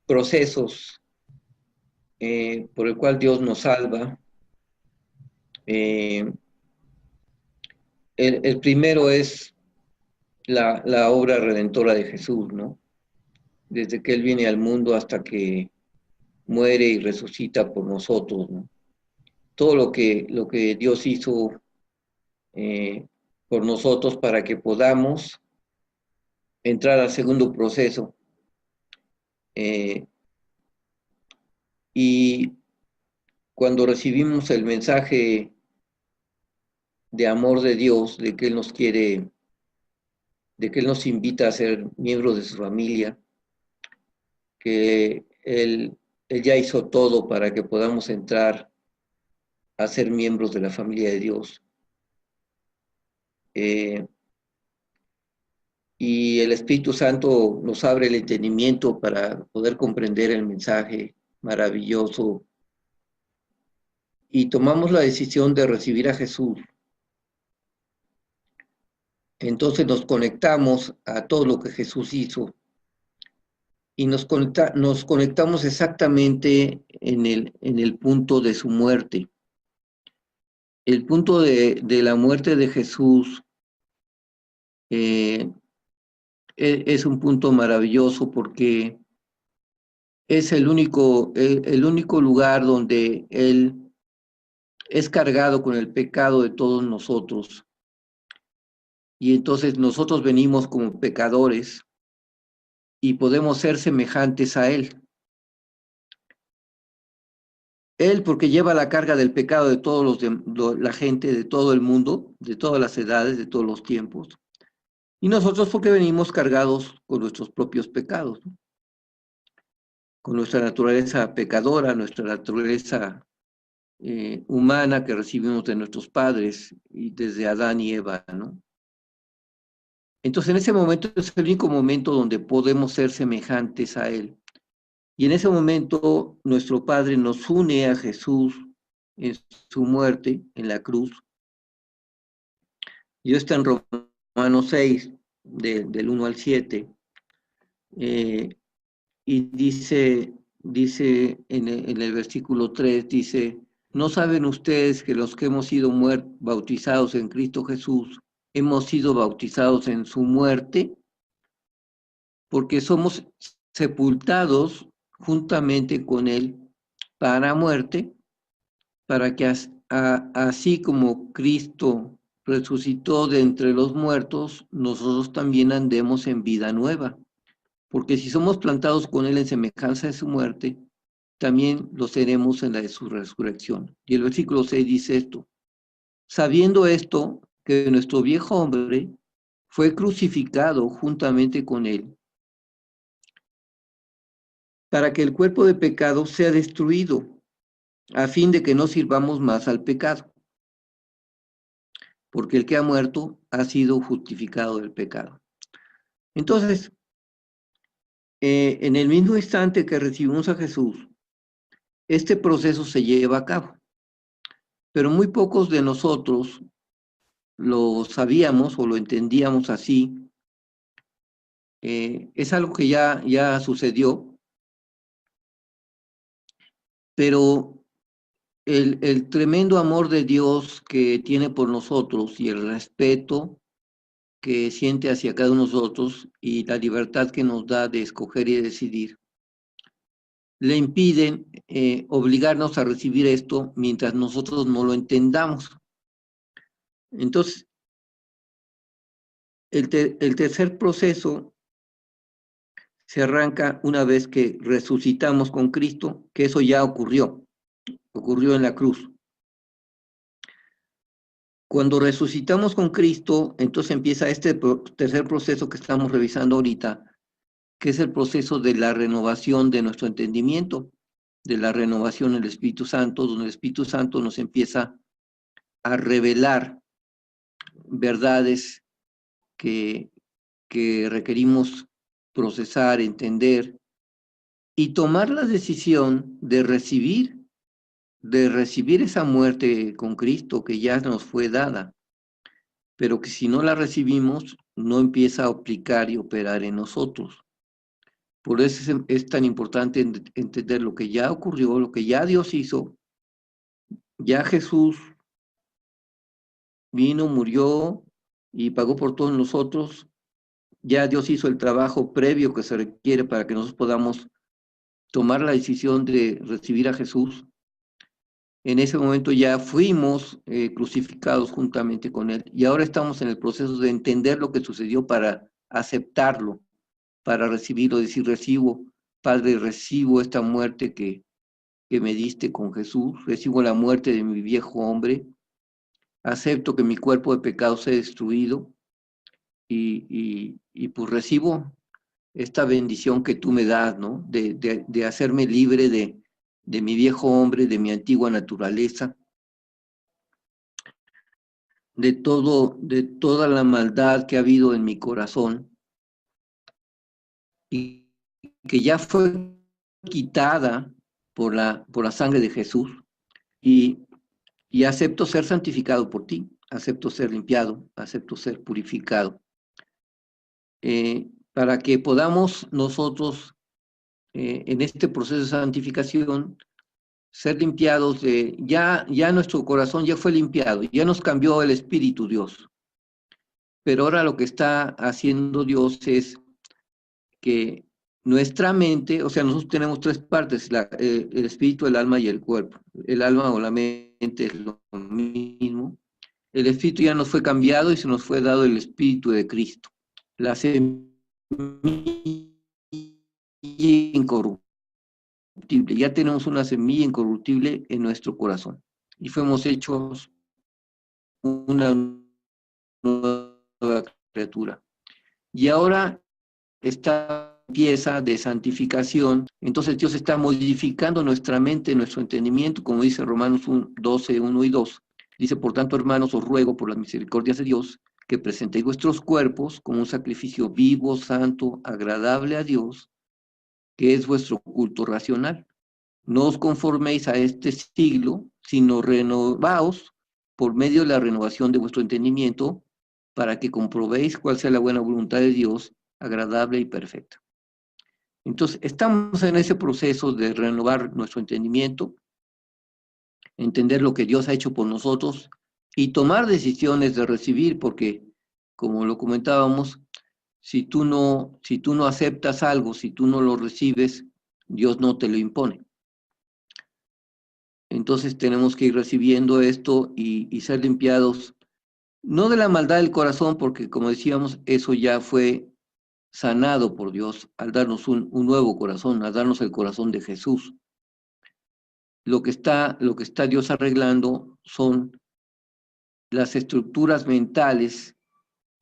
procesos por el cual Dios nos salva. Eh, el primero es la obra redentora de Jesús, ¿no? Desde que Él viene al mundo hasta que muere y resucita por nosotros, ¿no? Todo lo que Dios hizo eh, por nosotros para que podamos entrar al segundo proceso. Eh, y cuando recibimos el mensaje de amor de Dios, de que Él nos quiere, de que Él nos invita a ser miembros de su familia, que Él ya hizo todo para que podamos entrar a ser miembros de la familia de Dios. Eh, y el Espíritu Santo nos abre el entendimiento para poder comprender el mensaje maravilloso y tomamos la decisión de recibir a Jesús. Entonces nos conectamos a todo lo que Jesús hizo y nos conectamos exactamente en el punto de su muerte. El punto de la muerte de Jesús eh, es un punto maravilloso porque es el único lugar donde Él es cargado con el pecado de todos nosotros. Y entonces nosotros venimos como pecadores y podemos ser semejantes a Él. Él porque lleva la carga del pecado de la gente de todo el mundo, de todas las edades, de todos los tiempos. Y nosotros porque venimos cargados con nuestros propios pecados, ¿no? Con nuestra naturaleza pecadora, nuestra naturaleza humana que recibimos de nuestros padres y desde Adán y Eva, ¿no? Entonces en ese momento es el único momento donde podemos ser semejantes a Él. Y en ese momento nuestro Padre nos une a Jesús en su muerte en la cruz. Y está en Romanos 6, del 1 al 7. Y dice en el versículo 3, dice, ¿no saben ustedes que los que hemos sido bautizados en Cristo Jesús, hemos sido bautizados en su muerte? Porque somos sepultados juntamente con Él para muerte, para que así como Cristo resucitó de entre los muertos, nosotros también andemos en vida nueva. Porque si somos plantados con Él en semejanza de su muerte, también lo seremos en la de su resurrección. Y el versículo 6 dice esto, sabiendo esto, que nuestro viejo hombre fue crucificado juntamente con Él, para que el cuerpo de pecado sea destruido, a fin de que no sirvamos más al pecado, porque el que ha muerto ha sido justificado del pecado. Entonces, en el mismo instante que recibimos a Jesús, este proceso se lleva a cabo, pero muy pocos de nosotros lo sabíamos o lo entendíamos así. Es algo que ya sucedió, pero el tremendo amor de Dios que tiene por nosotros y el respeto que siente hacia cada uno de nosotros y la libertad que nos da de escoger y decidir, le impiden obligarnos a recibir esto mientras nosotros no lo entendamos. Entonces, el tercer proceso se arranca una vez que resucitamos con Cristo, que eso ya ocurrió en la cruz. Cuando resucitamos con Cristo, entonces empieza este tercer proceso que estamos revisando ahorita, que es el proceso de la renovación de nuestro entendimiento, de la renovación del Espíritu Santo, donde el Espíritu Santo nos empieza a revelar verdades que requerimos procesar, entender y tomar la decisión de recibir esa muerte con Cristo que ya nos fue dada, pero que si no la recibimos, no empieza a aplicar y operar en nosotros. Por eso es tan importante entender lo que ya ocurrió, lo que ya Dios hizo. Ya Jesús vino, murió y pagó por todos nosotros. Ya Dios hizo el trabajo previo que se requiere para que nosotros podamos tomar la decisión de recibir a Jesús. En ese momento ya fuimos crucificados juntamente con Él y ahora estamos en el proceso de entender lo que sucedió para aceptarlo, para recibirlo, decir, recibo, Padre, recibo esta muerte que me diste con Jesús, recibo la muerte de mi viejo hombre, acepto que mi cuerpo de pecado sea destruido y pues recibo esta bendición que tú me das, ¿no? De hacerme libre de mi viejo hombre, de mi antigua naturaleza, de toda la maldad que ha habido en mi corazón y que ya fue quitada por la sangre de Jesús y acepto ser santificado por ti, acepto ser limpiado, acepto ser purificado, para que podamos nosotros en este proceso de santificación ser limpiados ya nuestro corazón ya fue limpiado, ya nos cambió el Espíritu Dios. Pero ahora lo que está haciendo Dios es que nuestra mente, o sea, nosotros tenemos tres partes, el espíritu, el alma y el cuerpo. El alma o la mente es lo mismo. El espíritu ya nos fue cambiado y se nos fue dado el Espíritu de Cristo. La semilla incorruptible. Ya tenemos una semilla incorruptible en nuestro corazón. Y fuimos hechos una nueva criatura. Y ahora esta pieza de santificación, entonces Dios está modificando nuestra mente, nuestro entendimiento, como dice Romanos 12, 1 y 2. Dice, por tanto, hermanos, os ruego por las misericordias de Dios, que presentéis vuestros cuerpos como un sacrificio vivo, santo, agradable a Dios, que es vuestro culto racional. No os conforméis a este siglo, sino renovaos por medio de la renovación de vuestro entendimiento, para que comprobéis cuál sea la buena voluntad de Dios, agradable y perfecta. Entonces, estamos en ese proceso de renovar nuestro entendimiento, entender lo que Dios ha hecho por nosotros y tomar decisiones de recibir, porque, como lo comentábamos, si tú no aceptas algo, si tú no lo recibes, Dios no te lo impone. Entonces tenemos que ir recibiendo esto y ser limpiados, no de la maldad del corazón, porque como decíamos, eso ya fue sanado por Dios al darnos un nuevo corazón, al darnos el corazón de Jesús. Lo que está Dios arreglando son las estructuras mentales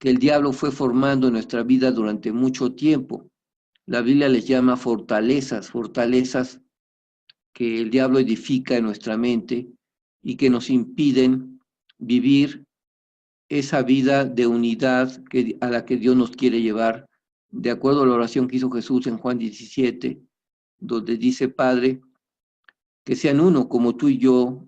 que el diablo fue formando en nuestra vida durante mucho tiempo. La Biblia les llama fortalezas que el diablo edifica en nuestra mente y que nos impiden vivir esa vida de unidad a la que Dios nos quiere llevar, de acuerdo a la oración que hizo Jesús en Juan 17, donde dice, Padre, que sean uno como tú y yo,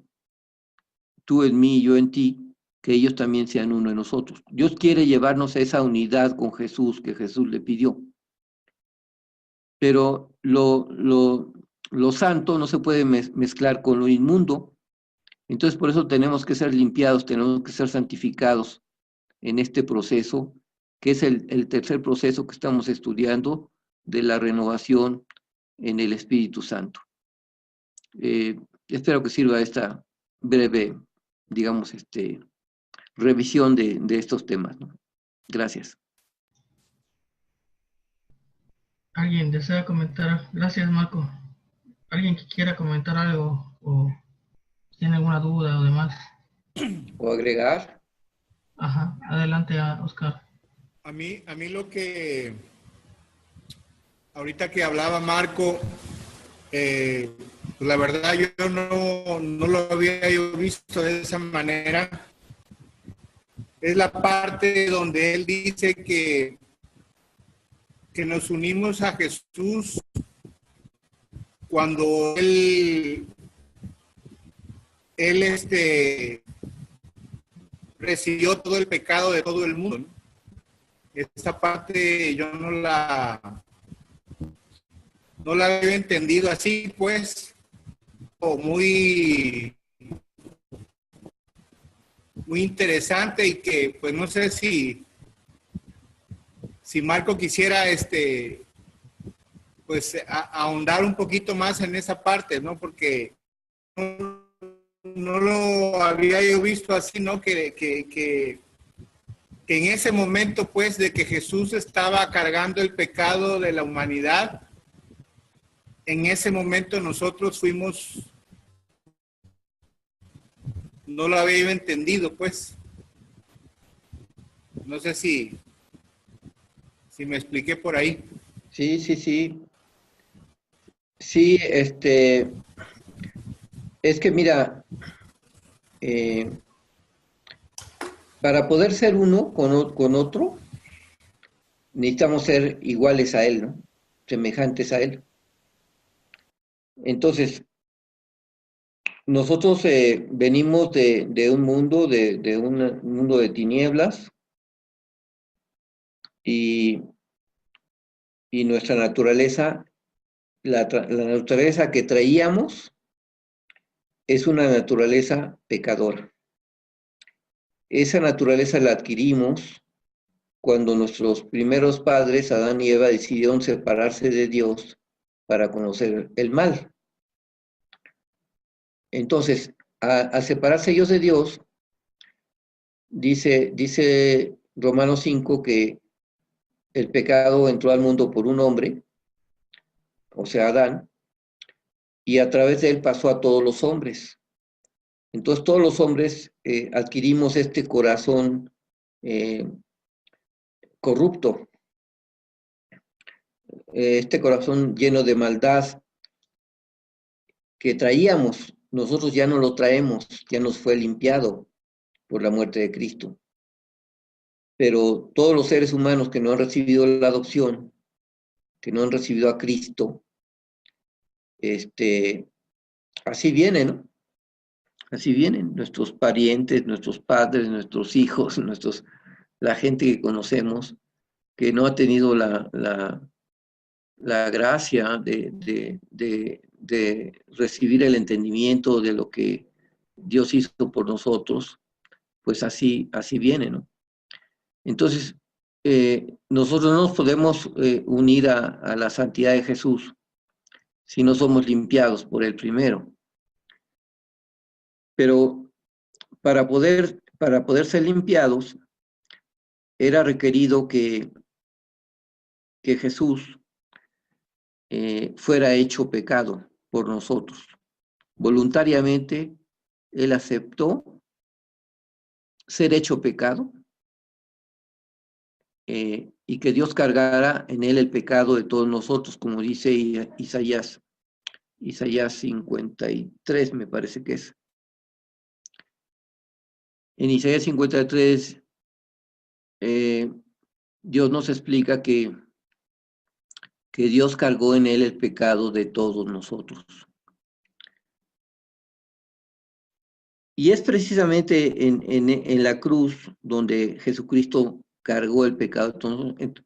tú en mí y yo en ti, que ellos también sean uno en nosotros. Dios quiere llevarnos a esa unidad con Jesús que Jesús le pidió. Pero lo santo no se puede mezclar con lo inmundo. Entonces, por eso tenemos que ser limpiados, tenemos que ser santificados en este proceso, que es el tercer proceso que estamos estudiando de la renovación en el Espíritu Santo. Espero que sirva esta breve, digamos, revisión de estos temas, ¿no? Gracias. ¿Alguien desea comentar? Gracias, Marco. ¿Alguien que quiera comentar algo o tiene alguna duda o demás? ¿O agregar? Ajá, adelante, Oscar. A mí lo que, ahorita que hablaba Marco, pues la verdad yo no lo había yo visto de esa manera. Es la parte donde él dice que nos unimos a Jesús cuando él recibió todo el pecado de todo el mundo, ¿no? Esta parte yo no la no la había entendido así, pues, o muy interesante, y que pues no sé si Marco quisiera pues ahondar un poquito más en esa parte, ¿no? Porque no lo había yo visto así, ¿no? Que en ese momento, pues, de que Jesús estaba cargando el pecado de la humanidad, en ese momento nosotros fuimos, no lo había yo entendido, pues. No sé si me expliqué por ahí. Sí, sí, sí. Sí, es que mira, para poder ser uno con otro, necesitamos ser iguales a Él, ¿no? Semejantes a Él. Entonces, nosotros venimos de un mundo, de un mundo de tinieblas, y nuestra naturaleza, la naturaleza que traíamos es una naturaleza pecadora. Esa naturaleza la adquirimos cuando nuestros primeros padres, Adán y Eva, decidieron separarse de Dios para conocer el mal. Entonces, al separarse ellos de Dios, dice Romanos 5 que el pecado entró al mundo por un hombre, o sea, Adán, y a través de él pasó a todos los hombres. Entonces, todos los hombres adquirimos este corazón corrupto, este corazón lleno de maldad que traíamos. Nosotros ya no lo traemos, ya nos fue limpiado por la muerte de Cristo. Pero todos los seres humanos que no han recibido la adopción, que no han recibido a Cristo, así vienen, ¿no? Así vienen nuestros parientes, nuestros padres, nuestros hijos, la gente que conocemos, que no ha tenido la gracia de recibir el entendimiento de lo que Dios hizo por nosotros, pues así viene, ¿no? Entonces, nosotros no nos podemos unir a la santidad de Jesús si no somos limpiados por Él primero. Pero para poder ser limpiados, era requerido que Jesús fuera hecho pecado por nosotros. Voluntariamente, Él aceptó ser hecho pecado, y que Dios cargara en Él el pecado de todos nosotros, como dice Isaías 53, me parece que es. En Isaías 53, Dios nos explica que Dios cargó en Él el pecado de todos nosotros. Y es precisamente en la cruz donde Jesucristo cargó el pecado.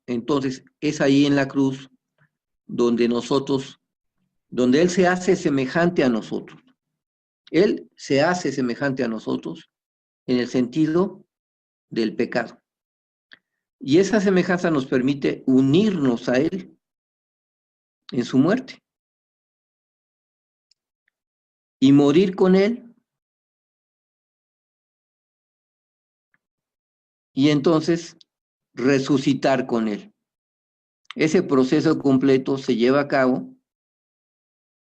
Entonces, es ahí en la cruz donde Él se hace semejante a nosotros. Él se hace semejante a nosotros en el sentido del pecado. Y esa semejanza nos permite unirnos a Él en su muerte y morir con Él. Y entonces resucitar con Él. Ese proceso completo se lleva a cabo,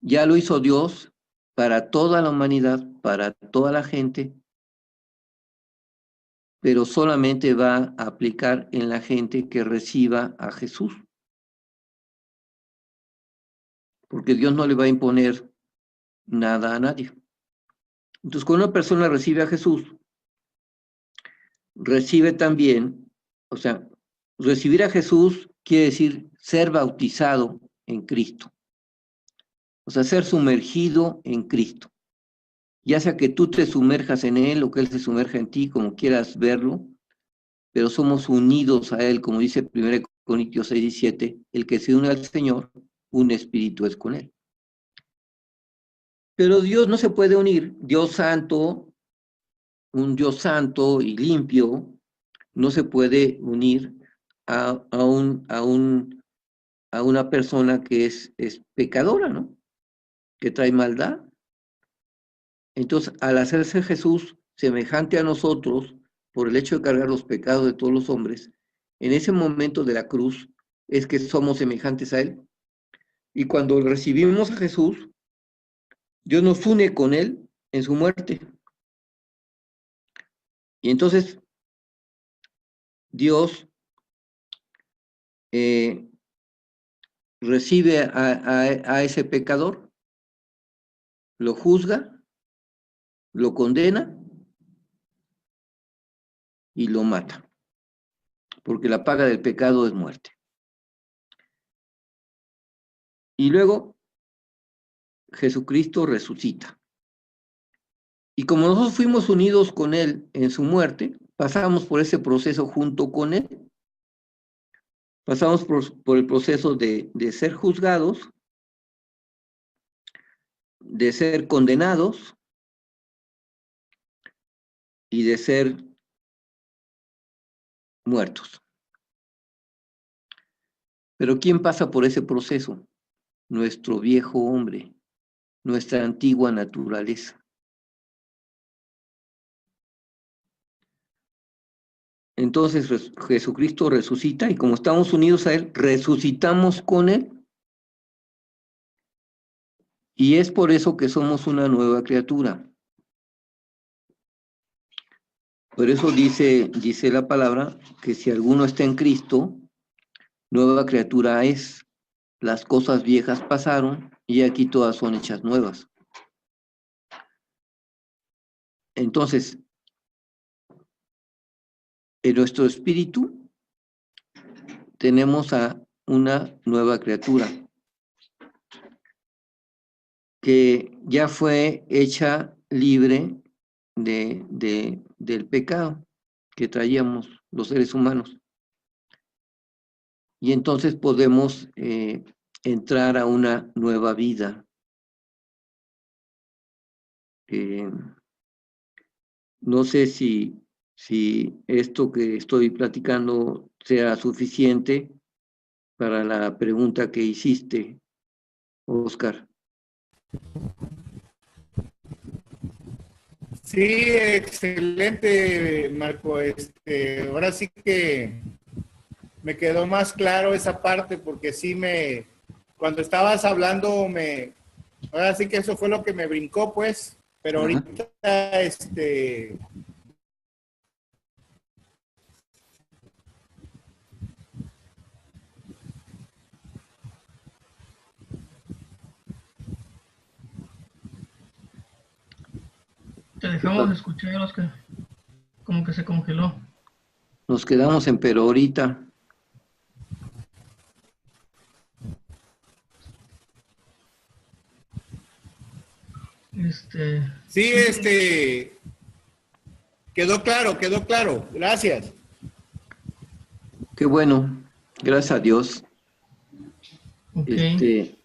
ya lo hizo Dios para toda la humanidad, para toda la gente, pero solamente va a aplicar en la gente que reciba a Jesús. Porque Dios no le va a imponer nada a nadie. Entonces, cuando una persona recibe a Jesús, recibe también, o sea, recibir a Jesús quiere decir ser bautizado en Cristo. O sea, ser sumergido en Cristo. Ya sea que tú te sumerjas en Él o que Él se sumerja en ti, como quieras verlo, pero somos unidos a Él, como dice 1 Corintios 6:17, el que se une al Señor un espíritu es con él. Pero Dios no se puede unir, Dios santo, un Dios santo y limpio, no se puede unir a una persona que es pecadora, ¿no? Que trae maldad. Entonces, al hacerse Jesús semejante a nosotros, por el hecho de cargar los pecados de todos los hombres, en ese momento de la cruz es que somos semejantes a Él. Y cuando recibimos a Jesús, Dios nos une con Él en su muerte. Y entonces, Dios recibe a ese pecador, lo juzga, lo condena y lo mata, porque la paga del pecado es muerte. Y luego Jesucristo resucita. Y como nosotros fuimos unidos con Él en su muerte, pasamos por ese proceso junto con Él. Pasamos por el proceso de ser juzgados, de ser condenados y de ser muertos. Pero ¿quién pasa por ese proceso? Nuestro viejo hombre, nuestra antigua naturaleza. Entonces Jesucristo resucita y como estamos unidos a Él, resucitamos con Él. Y es por eso que somos una nueva criatura. Por eso dice la palabra que si alguno está en Cristo, nueva criatura es. Las cosas viejas pasaron y aquí todas son hechas nuevas. Entonces, en nuestro espíritu tenemos a una nueva criatura que ya fue hecha libre del pecado que traíamos los seres humanos. Y entonces podemos entrar a una nueva vida. No sé si esto que estoy platicando sea suficiente para la pregunta que hiciste, Oscar. Sí, excelente, Marco. Ahora sí que me quedó más claro esa parte porque sí cuando estabas hablando ahora sí que eso fue lo que me brincó, pues, pero ahorita Te dejamos de escuchar, Oscar. Como que se congeló. Nos quedamos en pero ahorita. Sí, quedó claro. Gracias. Qué bueno, gracias a Dios. Okay.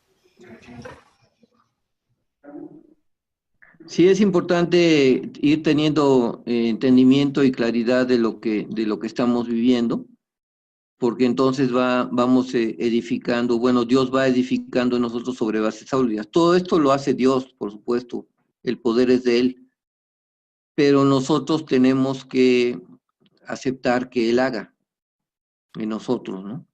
Sí es importante ir teniendo entendimiento y claridad de lo que estamos viviendo, porque entonces vamos edificando, bueno, Dios va edificando en nosotros sobre bases sólidas. Todo esto lo hace Dios, por supuesto, el poder es de Él, pero nosotros tenemos que aceptar que Él haga en nosotros, ¿no?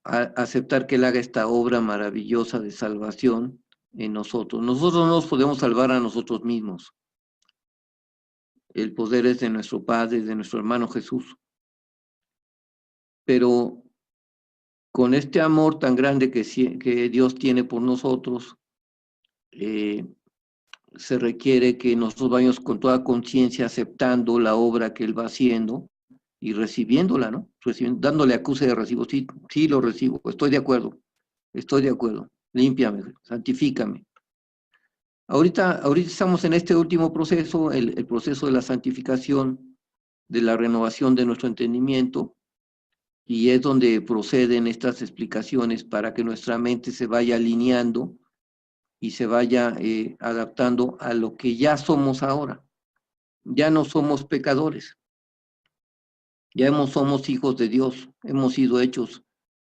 Aceptar que Él haga esta obra maravillosa de salvación en nosotros. Nosotros no nos podemos salvar a nosotros mismos. El poder es de nuestro Padre, de nuestro hermano Jesús. Pero con este amor tan grande que Dios tiene por nosotros, se requiere que nosotros vayamos con toda conciencia aceptando la obra que Él va haciendo y recibiéndola, ¿no? Dándole acuse de recibo. Sí, lo recibo, estoy de acuerdo, límpiame, santifícame. Ahorita estamos en este último proceso, el proceso de la santificación, de la renovación de nuestro entendimiento, Y es donde proceden estas explicaciones para que nuestra mente se vaya alineando y se vaya adaptando a lo que ya somos ahora. Ya no somos pecadores, ya somos hijos de Dios, hemos sido hechos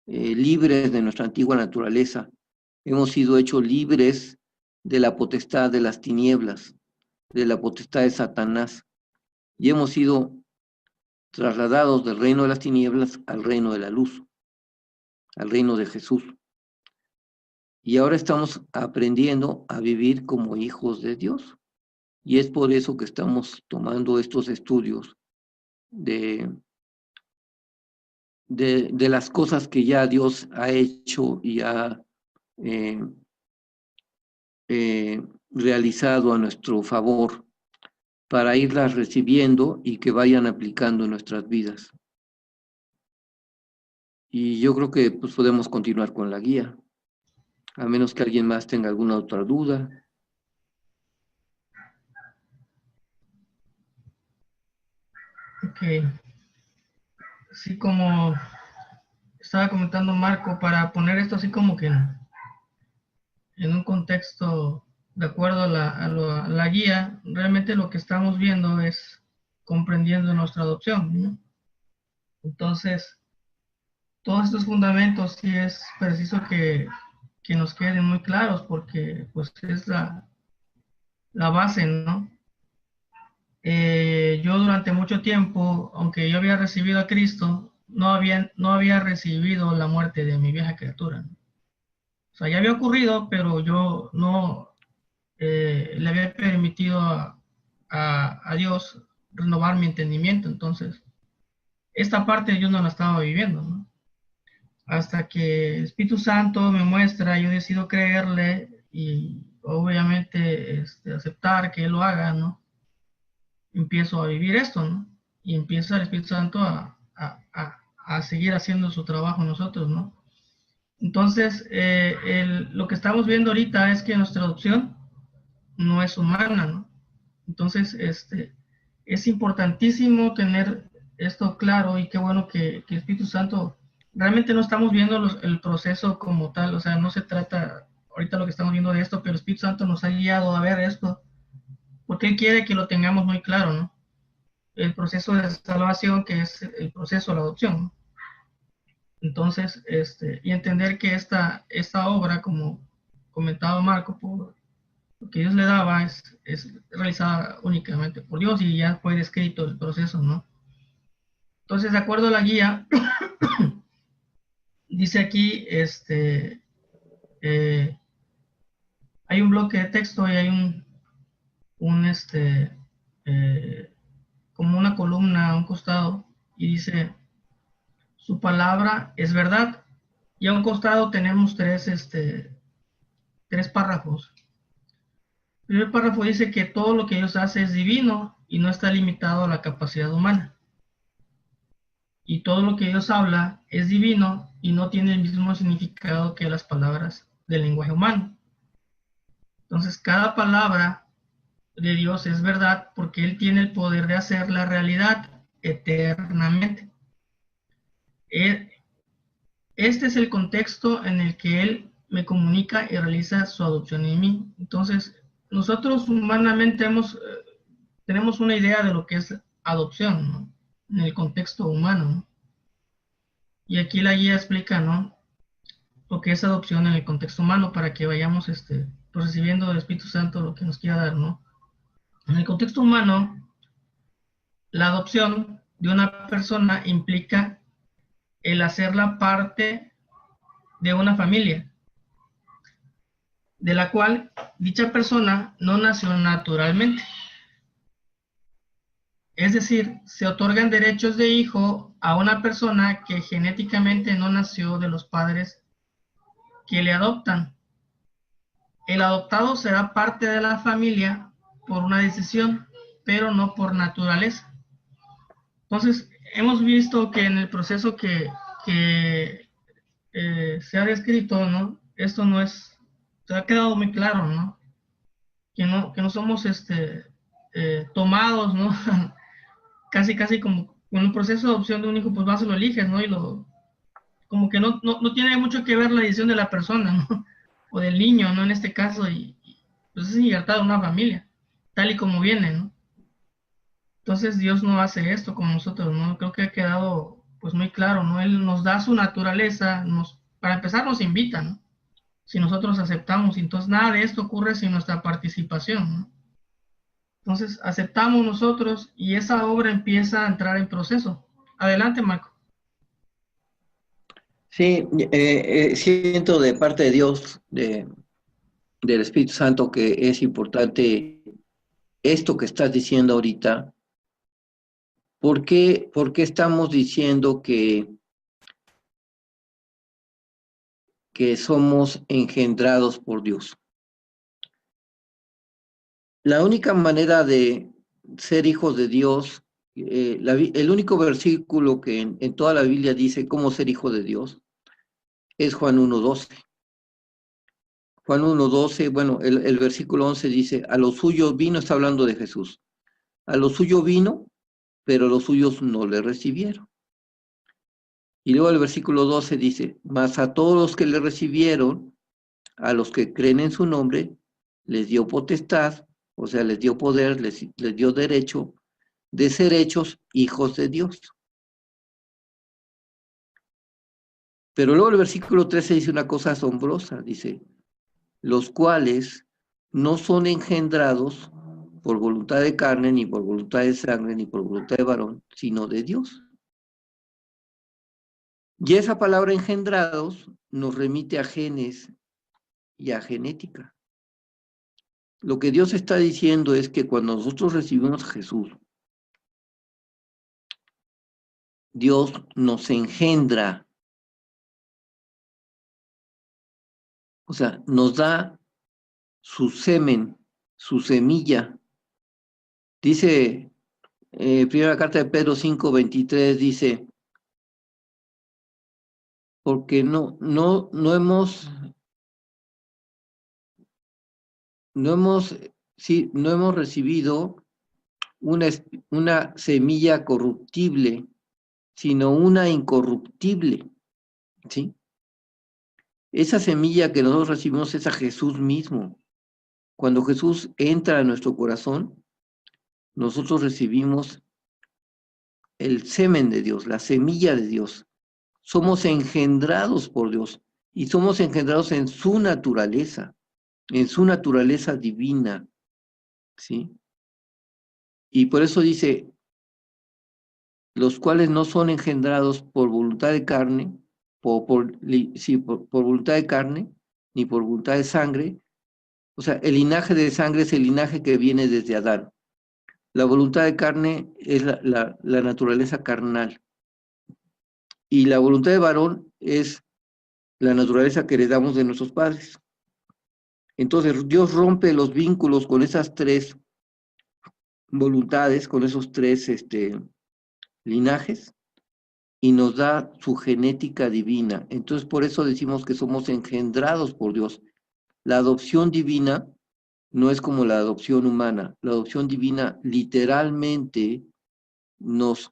libres de nuestra antigua naturaleza, hemos sido hechos libres de la potestad de las tinieblas, de la potestad de Satanás, y hemos sido trasladados del reino de las tinieblas al reino de la luz, al reino de Jesús. Y ahora estamos aprendiendo a vivir como hijos de Dios. Y es por eso que estamos tomando estos estudios de las cosas que ya Dios ha hecho y ha realizado a nuestro favor, para irlas recibiendo y que vayan aplicando en nuestras vidas. Y yo creo que pues, podemos continuar con la guía, a menos que alguien más tenga alguna otra duda. Ok. Así como estaba comentando Marco, para poner esto así como que en un contexto de acuerdo a la guía, realmente lo que estamos viendo es comprendiendo nuestra adopción, ¿no? Entonces, todos estos fundamentos sí es preciso que nos queden muy claros porque pues es la base, ¿no? Yo durante mucho tiempo, aunque yo había recibido a Cristo, no había recibido la muerte de mi vieja criatura, ¿no? O sea, ya había ocurrido, pero yo no le había permitido a Dios renovar mi entendimiento. Entonces, esta parte yo no la estaba viviendo, ¿no? Hasta que el Espíritu Santo me muestra, yo decido creerle y obviamente aceptar que Él lo haga, ¿no? Empiezo a vivir esto, ¿no? Y empieza el Espíritu Santo a seguir haciendo su trabajo en nosotros, ¿no? Entonces, lo que estamos viendo ahorita es que nuestra adopción no es humana, ¿no? Entonces, es importantísimo tener esto claro y qué bueno que el Espíritu Santo, realmente no estamos viendo el proceso como tal, o sea, no se trata ahorita lo que estamos viendo de esto, pero el Espíritu Santo nos ha guiado a ver esto, porque Él quiere que lo tengamos muy claro, ¿no? El proceso de salvación, que es el proceso de la adopción, ¿no? Entonces, y entender que esta obra, como comentaba Marco, por lo que Dios le daba, es realizada únicamente por Dios y ya fue descrito el proceso, ¿no? Entonces, de acuerdo a la guía, dice aquí, hay un bloque de texto y hay como una columna a un costado y dice, su palabra es verdad. Y a un costado tenemos tres párrafos. El primer párrafo dice que todo lo que Dios hace es divino y no está limitado a la capacidad humana. Y todo lo que Dios habla es divino y no tiene el mismo significado que las palabras del lenguaje humano. Entonces, cada palabra de Dios es verdad porque Él tiene el poder de hacer la realidad eternamente. Este es el contexto en el que Él me comunica y realiza su adopción en mí. Entonces, nosotros humanamente tenemos una idea de lo que es adopción, ¿no? En el contexto humano, ¿no? Y aquí la guía explica, ¿no?, lo que es adopción en el contexto humano para que vayamos pues, recibiendo del Espíritu Santo lo que nos quiera dar, ¿no? En el contexto humano, la adopción de una persona implica el hacerla parte de una familia, de la cual dicha persona no nació naturalmente. Es decir, se otorgan derechos de hijo a una persona que genéticamente no nació de los padres que le adoptan. El adoptado será parte de la familia por una decisión, pero no por naturaleza. Entonces, hemos visto que en el proceso que se ha descrito, ¿no? Esto no es, se ha quedado muy claro, ¿no? Que no somos tomados, ¿no? casi como con el proceso de adopción de un hijo, pues vas y lo eliges, ¿no? Y como que no tiene mucho que ver la decisión de la persona, ¿no? O del niño, ¿no? En este caso, pues es libertad de una familia, tal y como viene, ¿no? Entonces Dios no hace esto con nosotros, ¿no? Creo que ha quedado pues muy claro, ¿no? Él nos da su naturaleza, para empezar nos invita, ¿no? Si nosotros aceptamos, entonces nada de esto ocurre sin nuestra participación, ¿no? Entonces aceptamos nosotros y esa obra empieza a entrar en proceso. Adelante, Marco. Sí, siento de parte de Dios, del Espíritu Santo, que es importante esto que estás diciendo ahorita. ¿Por qué estamos diciendo que somos engendrados por Dios? La única manera de ser hijos de Dios, el único versículo que en toda la Biblia dice cómo ser hijo de Dios, es Juan 1:12. Juan 1:12, bueno, el versículo 11 dice, a los suyos vino, está hablando de Jesús, a los suyos vino, pero los suyos no le recibieron. Y luego el versículo 12 dice, mas a todos los que le recibieron, a los que creen en su nombre, les dio potestad, o sea, les dio poder, les dio derecho de ser hechos hijos de Dios. Pero luego el versículo 13 dice una cosa asombrosa, dice, los cuales no son engendrados por voluntad de carne, ni por voluntad de sangre, ni por voluntad de varón, sino de Dios. Y esa palabra engendrados nos remite a genes y a genética. Lo que Dios está diciendo es que cuando nosotros recibimos a Jesús, Dios nos engendra, o sea, nos da su semen, su semilla. Dice, primera carta de Pedro 5:23, dice, porque no hemos recibido una semilla corruptible, sino una incorruptible, ¿sí? Esa semilla que nosotros recibimos es a Jesús mismo. Cuando Jesús entra a nuestro corazón, nosotros recibimos el semen de Dios, la semilla de Dios. Somos engendrados por Dios y somos engendrados en su naturaleza divina, ¿sí? Y por eso dice, los cuales no son engendrados por voluntad de carne, por voluntad de carne, ni por voluntad de sangre. O sea, el linaje de sangre es el linaje que viene desde Adán. La voluntad de carne es la naturaleza carnal. Y la voluntad de varón es la naturaleza que heredamos de nuestros padres. Entonces, Dios rompe los vínculos con esas tres voluntades, con esos tres linajes, y nos da su genética divina. Entonces, por eso decimos que somos engendrados por Dios. La adopción divina no es como la adopción humana. La adopción divina literalmente nos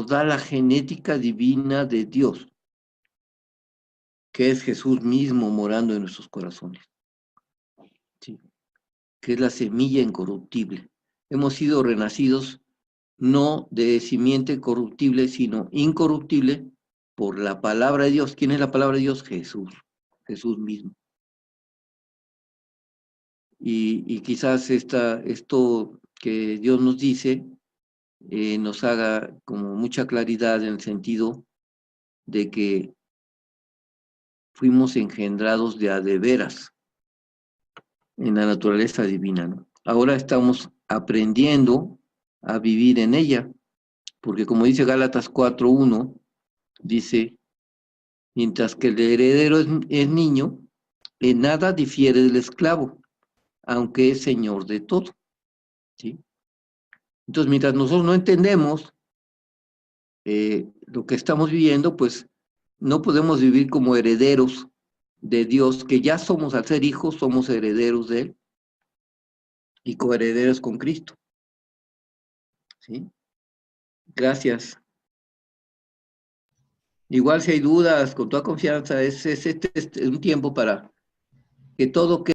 da la genética divina de Dios, que es Jesús mismo morando en nuestros corazones, ¿sí? Que es la semilla incorruptible. Hemos sido renacidos no de simiente corruptible, sino incorruptible por la palabra de Dios. ¿Quién es la palabra de Dios? Jesús mismo. Y quizás esto que Dios nos dice nos haga como mucha claridad en el sentido de que fuimos engendrados de a de veras en la naturaleza divina, ¿no? Ahora estamos aprendiendo a vivir en ella, porque como dice Gálatas 4:1, dice, mientras que el heredero es niño, en nada difiere del esclavo, aunque es señor de todo, ¿sí? Entonces, mientras nosotros no entendemos lo que estamos viviendo, pues no podemos vivir como herederos de Dios, que ya somos, al ser hijos, somos herederos de Él y coherederos con Cristo, ¿sí? Gracias. Igual si hay dudas, con toda confianza, este es un tiempo para que todo quede